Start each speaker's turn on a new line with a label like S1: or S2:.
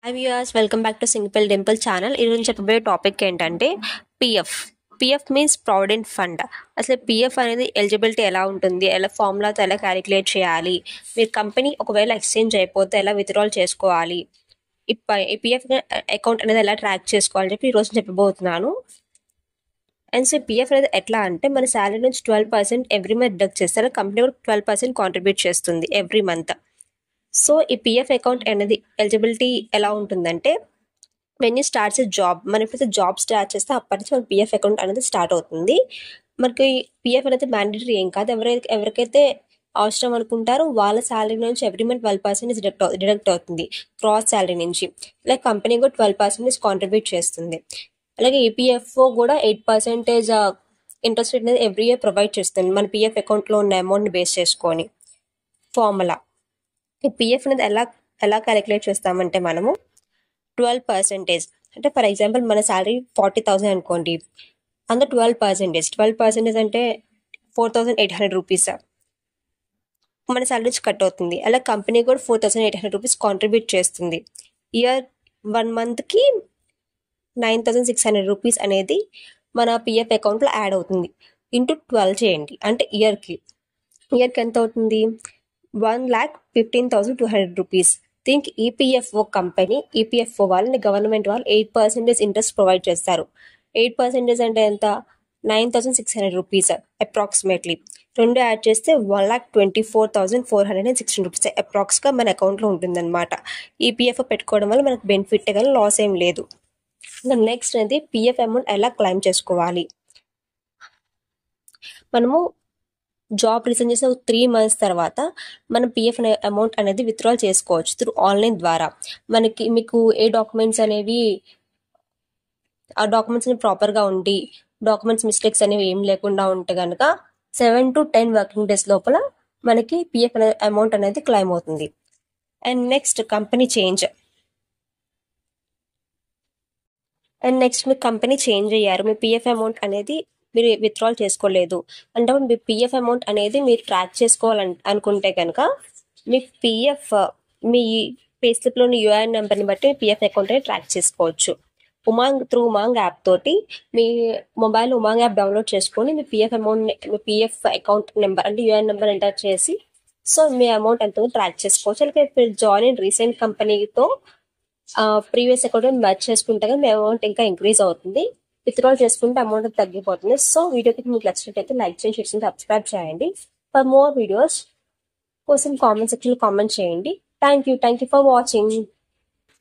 S1: Hi viewers, welcome back to single Dimple channel. ఈరోజు చెప్పబోయే topic ఏంటంటే PF. PF means provident fund. అసలు PF అనేది ఎలిజిబిలిటీ ఎలా ఉంటుంది, ఎలా ఫార్ములాతో ఎలా క్యాలిక్యులేట్ చేయాలి, మీరు కంపెనీ ఒకవేళ ఎక్స్చేంజ్ అయిపోతే ఎలా విత్డ్రాల్ చేసుకోవాలి, ఈ పిఎఫ్ అకౌంట్ అనేది ఎలా ట్రాక్ చేసుకోవాలని చెప్పి ఈరోజు చెప్పబోతున్నాను. అండ్ సో పిఎఫ్ అనేది ఎట్లా అంటే మన శాలరీ నుంచి 12% ఎవ్రీ మంత్ డిడక్ట్ చేస్తారు. కంపెనీ కూడా 12% కాంట్రిబ్యూట్ చేస్తుంది ఎవ్రీ మంత్. సో ఈ పిఎఫ్ అకౌంట్ అనేది ఎలిజిబిలిటీ ఎలా ఉంటుందంటే వెన్ యూ స్టార్ట్స్ జాబ్, మనం ఎప్పుడైతే జాబ్ స్టార్ట్ చేస్తే అప్పటి నుంచి మన పిఎఫ్ అకౌంట్ అనేది స్టార్ట్ అవుతుంది. మనకి పిఎఫ్ అనేది మ్యాండేటరీ ఏం కాదు. ఎవరికైతే అవసరం అనుకుంటారో వాళ్ళ శాలరీ నుంచి ఎవ్రీ మంత్ 12% డిడక్ట్ అవుతుంది క్రాస్ శాలరీ నుంచి. లైక్ కంపెనీ కూడా 12% కాంట్రిబ్యూట్ చేస్తుంది. అలాగే ఈపీఎఫ్ఓ కూడా 8% ఇంట్రెస్ట్ రేట్ అనేది ఎవ్రీ ఇయర్ ప్రొవైడ్ చేస్తుంది మన పిఎఫ్ అకౌంట్లో ఉన్న అమౌంట్ని బేస్ చేసుకొని. ఫార్ములా ఈ పిఎఫ్ అనేది ఎలా క్యాలిక్యులేట్ చేస్తామంటే మనము 12%, అంటే ఫర్ ఎగ్జాంపుల్ మన శాలరీ 40,000 అనుకోండి, అందులో 12% అంటే 4,800 రూపీస్ మన శాలరీ నుంచి కట్ అవుతుంది. అలా కంపెనీ కూడా 4,800 రూపీస్ కాంట్రిబ్యూట్ చేస్తుంది. ఇయర్ 1 మంత్కి 9,600 రూపీస్ అనేది మన పిఎఫ్ అకౌంట్లో యాడ్ అవుతుంది. ఇంటూ 12 చేయండి, అంటే ఇయర్కి ఎంత అవుతుంది? 1,15,200 రూపీస్. దీనికి ఈపీఎఫ్ఓ కంపెనీ, ఈపీఎఫ్ఓ వాళ్ళని గవర్నమెంట్ వాళ్ళు 8% ఇంట్రెస్ట్ ప్రొవైడ్ చేస్తారు. 8% అంటే ఎంత? 9,600 రూపీస్ అప్రాక్సిమేట్లీ. రెండు యాడ్ చేస్తే 1,24,416 రూపీస్ అప్రాక్స్గా మన అకౌంట్లో ఉంటుందన్నమాట. ఈపీఎఫ్ఓ పెట్టుకోవడం వల్ల మనకు బెనిఫిట్ కానీ లాస్ ఏం లేదు. నెక్స్ట్ అనేది పిఎఫ్ అమౌంట్ ఎలా క్లెయిమ్ చేసుకోవాలి. మనము జాబ్ రిజైన్ చేసిన 3 months తర్వాత మనం పిఎఫ్ అమౌంట్ అనేది విత్డ్రాల్ చేసుకోవచ్చు త్రూ ఆన్లైన్ ద్వారా. మీకు ఏ డాక్యుమెంట్స్ అనేవి, ఆ డాక్యుమెంట్స్ ప్రాపర్గా ఉండి డాక్యుమెంట్స్ మిస్టేక్స్ అనేవి ఏం లేకుండా ఉంటే కనుక 7 to 10 వర్కింగ్ డేస్ లోపల మనకి పిఎఫ్ అమౌంట్ అనేది క్లెయిమ్ అవుతుంది. And next company change. Me company change అయ్యారు, మీ పిఎఫ్ అమౌంట్ అనేది మీరు విత్డ్రాల్ చేసుకోలేదు అంటే మీ పిఎఫ్ అమౌంట్ అనేది మీరు ట్రాక్ చేసుకోవాలని అనుకుంటే కనుక మీ పే స్లిప్లోని యూఐఎన్ నెంబర్ని బట్టి మీ పిఎఫ్ అకౌంట్ అనేది ట్రాక్ చేసుకోవచ్చు. ఉమాంగ్ యాప్ తోటి మీ మొబైల్ ఉమాంగ్ యాప్ డౌన్లోడ్ చేసుకొని మీ పిఎఫ్ అకౌంట్ నెంబర్ అంటే యూఐఎన్ నెంబర్ ఎంటర్ చేసి సో మీ అమౌంట్ ఎంతో ట్రాక్ చేసుకోవచ్చు. అలాగే మీరు జాయిన్ అయిన రీసెంట్ కంపెనీతో ప్రీవియస్ అకౌంట్ మ్యాచ్ చేసుకుంటే కానీ మీ అమౌంట్ ఇంకా ఇంక్రీజ్ అవుతుంది. విత్డ్రాల్ చేసుకుంటే అమౌంట్ తగ్గిపోతుంది. సో వీడియోకి మీకు నచ్చినట్టయితే లైక్ చేయండి, షేర్ చేయండి, సబ్స్క్రైబ్ చేయండి. ఫర్ మోర్ వీడియోస్ కోసం కామెంట్ సెక్షన్లో కామెంట్ చేయండి. Thank you for watching.